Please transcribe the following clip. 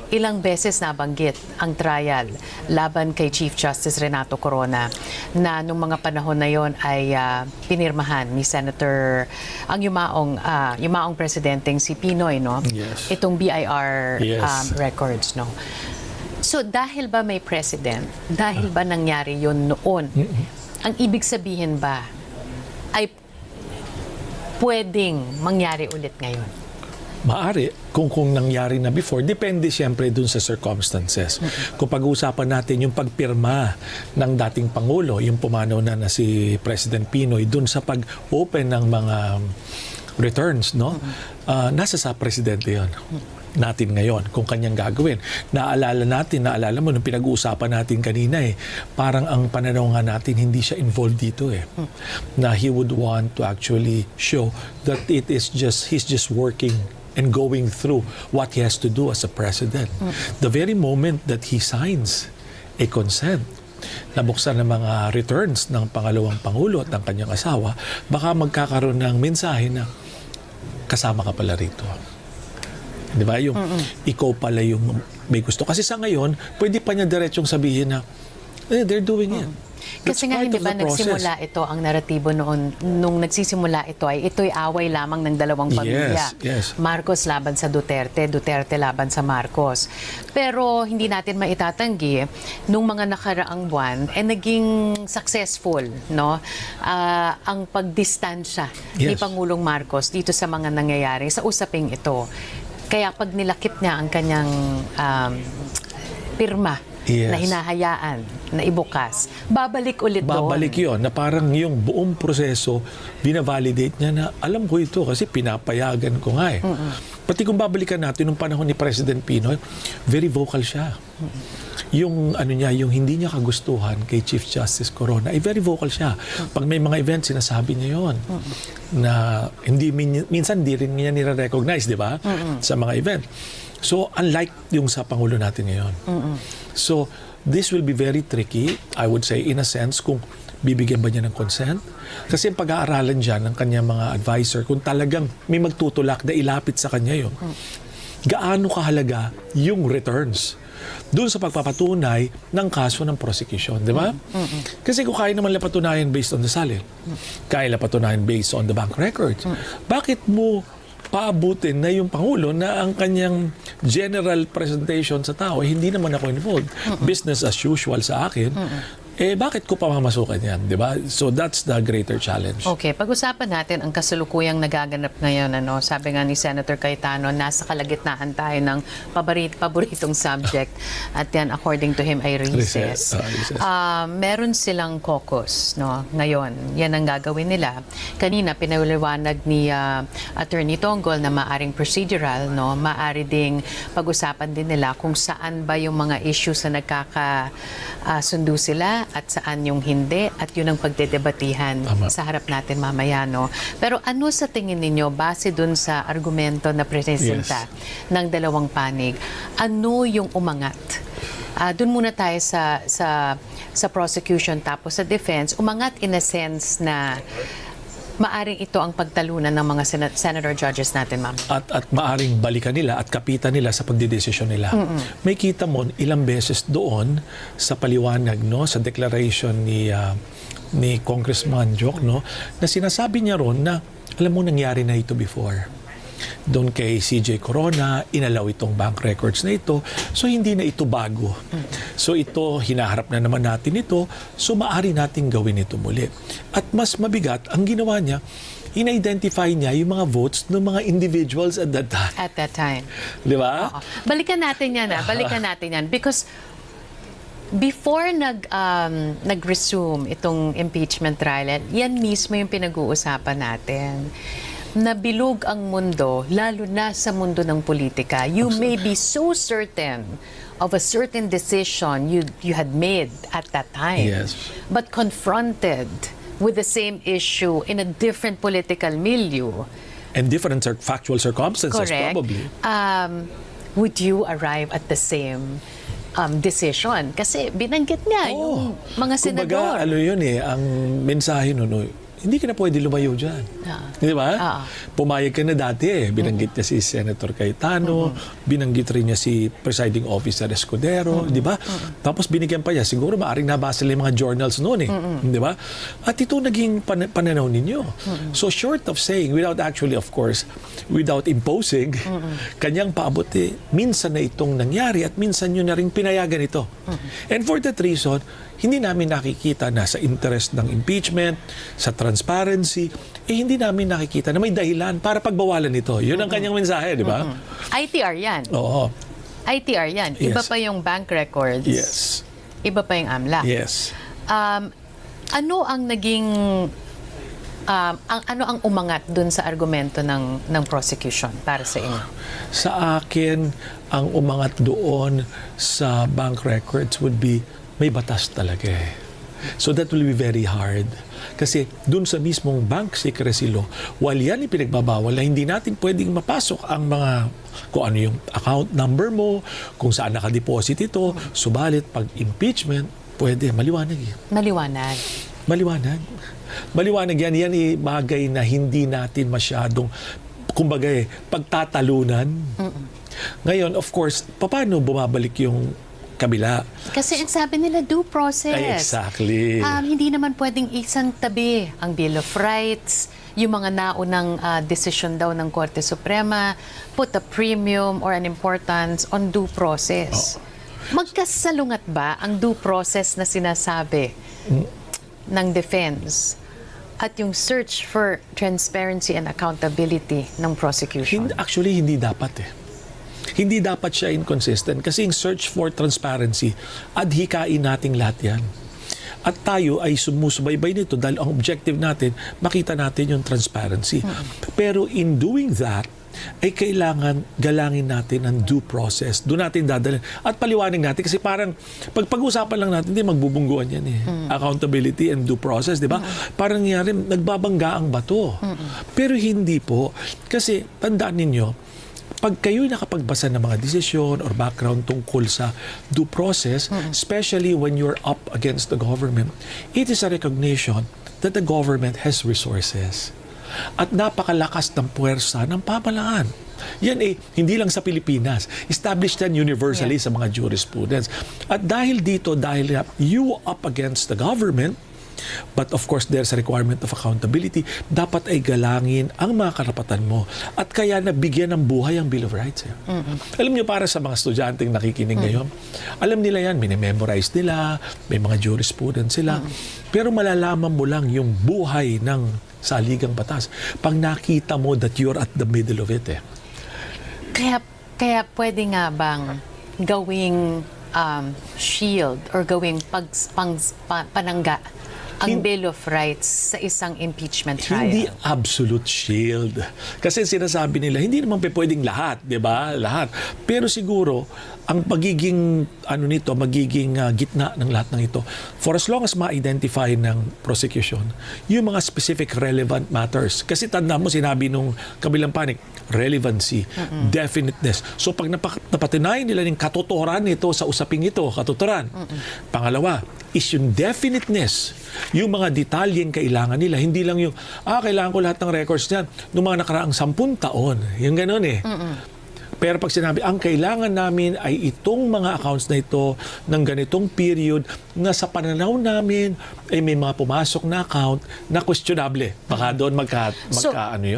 ilang beses nabanggit ang trial laban kay Chief Justice Renato Corona na nung mga panahon na yon ay pinirmahan ni Senator ang yumaong presidenteng si Pinoy, no? Yes. Itong BIR Yes. records, no? So dahil ba may president, dahil ba nangyari yon noon, ang ibig sabihin ba ay pwedeng mangyari ulit ngayon? Maari, kung nangyari na before, depende siyempre dun sa circumstances. Kung pag-uusapan natin yung pagpirma ng dating Pangulo, yung pumanaw na si President Pinoy, dun sa pag-open ng mga returns, no? Nasa sa Presidente yon natin ngayon, kung kanyang gagawin. Naalala mo, nung pinag-uusapan natin kanina parang ang pananaw nga natin, hindi siya involved dito na he would want to actually show that he's just working and going through what he has to do as a president. The very moment that he signs a consent, nabuksan ng mga returns ng pangalawang Pangulo at ng kanyang asawa, baka magkakaroon ng mensahe na kasama ka pala rito. Di ba? Yung ikaw pala yung may gusto. Kasi sa ngayon, pwede pa niya diretsong sabihin na they're doing it. That's Kasi nga hindi ba nagsimula ito ang naratibo noon, nung nagsisimula ito'y away lamang ng dalawang pamilya. Yes. Marcos laban sa Duterte, Duterte laban sa Marcos. Pero hindi natin maitatanggi nung mga nakaraang buwan naging successful, no? Ang pagdistansya ni Pangulong Marcos dito sa mga nangyayari sa usaping ito. Kaya pag nilakip niya ang kanyang pirma na hinahayaan, na ibukas, babalik ulit doon. Babalik yun, na parang yung buong proseso, binavalidate niya na alam ko ito kasi pinapayagan ko nga Pati kung babalikan natin nung panahon ni President Pinoy, very vocal siya. Yung yung hindi niya kagustuhan kay Chief Justice Corona, very vocal siya. Pag may mga events, sinasabi niya yon na minsan hindi rin niya nire-recognize, di ba? Sa mga event. So, unlike yung sa Pangulo natin ngayon. So, this will be very tricky, I would say, in a sense, kung bibigyan ba niya ng consent. Kasi ang pag-aaralan dyan ng kanyang mga advisor, kung talagang may magtutulak na ilapit sa kanya yun, gaano kahalaga yung returns doon sa pagpapatunay ng kaso ng prosecution, di ba? Kasi kung kaya naman patunayan based on the salary, kaya patunayan based on the bank records, bakit mo paabutin na yung Pangulo na ang kanyang general presentation sa tao, hindi naman ako involved. Business as usual sa akin. Bakit ko pa mamasukan yan, di ba? So that's the greater challenge. Okay, pag-usapan natin ang kasalukuyang nagaganap ngayon. Sabi nga ni Senator Cayetano, nasa kalagitnaan tayo ng paboritong subject. At yan, according to him, ay recess. Meron silang caucus, no, ngayon. Yan ang gagawin nila. Kanina, pinaliwanag ni Attorney Tonggol na maaring procedural, no, maari ding pag-usapan din nila kung saan ba yung mga issues na nagkakasundo sila at saan yung hindi, at yun ang pagdedebatihan sa harap natin mamaya, no? Pero ano sa tingin ninyo, base dun sa argumento na presenta ng dalawang panig, ano yung umangat? Dun muna tayo sa prosecution, tapos sa defense, umangat in a sense na maaring ito ang pagtalunan ng mga senator judges natin, ma'am. At maaring balikan nila at kapitan nila sa pagdidesisyon nila. May kita mo ilang beses doon sa paliwanag, no, sa declaration ni Congressman Joc, no, na sinasabi niya ron na alam mo nangyari na ito before. Doon kay CJ Corona, inalaw itong bank records na ito. So, hindi na ito bago. So, ito, hinaharap na naman natin ito. So, maaari natin gawin ito muli. At mas mabigat, ang ginawa niya, in-identify niya yung mga votes ng mga individuals at that time. At that time. Di ba? Balikan natin yan, balikan natin yan. Because before nag-resume itong impeachment trial, yan mismo yung pinag-uusapan natin. Nabilog ang mundo, lalo na sa mundo ng politika. You may be so certain of a certain decision you had made at that time, but confronted with the same issue in a different political milieu. And different factual circumstances, probably. Would you arrive at the same decision? Kasi binanggit niya yung mga senador. Kumbaga, ang mensahe nun, hindi ka na pwede lumayo dyan. Di ba? Pumayag ka na dati Binanggit niya si Senator Cayetano, binanggit rin niya si Presiding Officer Escudero, di ba? Tapos binigyan pa niya, siguro maaring nabasa nila yung mga journals noon di ba? At ito naging pananaw ninyo. So short of saying, without actually, of course, without imposing, kanyang paabot minsan na itong nangyari at minsan nyo na rin pinayagan ito. And for that reason, hindi namin nakikita na sa interest ng impeachment, sa transparency, hindi namin nakikita na may dahilan para pagbawalan ito. Yun ang kanyang mensahe, di ba? ITR yan. Oo. ITR yan. Iba Yes. pa yung bank records. Yes. Iba pa yung AMLA. Yes. Ano ang naging ano ang umangat dun sa argumento ng prosecution para sa inyo? Sa akin, ang umangat doon sa bank records would be may batas talaga So that will be very hard. Kasi dun sa mismong bank secrecy law, while yan ipinagbabawal na hindi natin pwedeng mapasok ang mga kung ano yung account number mo, kung saan nakadeposit ito, subalit pag impeachment, pwede, maliwanag Maliwanag. Maliwanag. Maliwanag yan. Yan bagay na hindi natin masyadong, kumbaga pagtatalunan. Ngayon, of course, paano bumabalik yung kabila? Kasi ang sabi nila, due process. Exactly. Hindi naman pwedeng isang tabi ang Bill of Rights, yung mga naunang decision daw ng Korte Suprema, put a premium or an importance on due process. Magkasalungat ba ang due process na sinasabi ng defense at yung search for transparency and accountability ng prosecution? Actually, hindi dapat Hindi dapat siya inconsistent kasi yung search for transparency, adhikain nating lahat yan. At tayo ay sumusubaybay nito dahil ang objective natin, makita natin yung transparency. Pero in doing that, ay kailangan galangin natin ang due process. Doon natin dadalhin. At paliwanag natin kasi parang pag-usapan lang natin, hindi magbubungguan yan Accountability and due process, di ba? Parang nangyari, nagbabangga ang bato. Pero hindi po. Kasi tandaan ninyo, pag kayo nakapagbasa ng mga desisyon or background tungkol sa due process, especially when you're up against the government, it is a recognition that the government has resources. At napakalakas ng puwersa ng pamahalaan. Yan hindi lang sa Pilipinas. Established yan universally sa mga jurisprudence. At dahil dito, dahil you up against the government, but of course, there's a requirement of accountability. Dapat ay galangin ang mga karapatan mo. At kaya nabigyan ng buhay ang Bill of Rights. Alam niyo, para sa mga estudyanteng nakikinig ngayon, alam nila yan, minememorize nila, may mga jurisprudence sila. Pero malalaman mo lang yung buhay ng saligang batas pag nakita mo that you're at the middle of it. Kaya pwede nga bang gawing shield or gawing panangga ang Bill of Rights sa isang impeachment trial? Hindi absolute shield. Kasi sinasabi nila, hindi naman pwedeng lahat, di ba? Lahat. Pero siguro, ang pagiging, magiging gitna ng lahat ng ito, for as long as ma-identify ng prosecution, yung mga specific relevant matters. Kasi tanda mo, sinabi nung kabilang panig, relevancy, definiteness. So pag napatinayan nila yung katotohanan nito sa usaping ito, katotohanan. Pangalawa, is yung definiteness, yung mga detalyeng kailangan nila. Hindi lang yung, kailangan ko lahat ng records niyan noong mga nakaraang 10 taon. Yung gano'n Pero pag sinabi, ang kailangan namin ay itong mga accounts na ito ng ganitong period na sa pananaw namin ay may mga pumasok na account na questionable. Baka doon magka yun.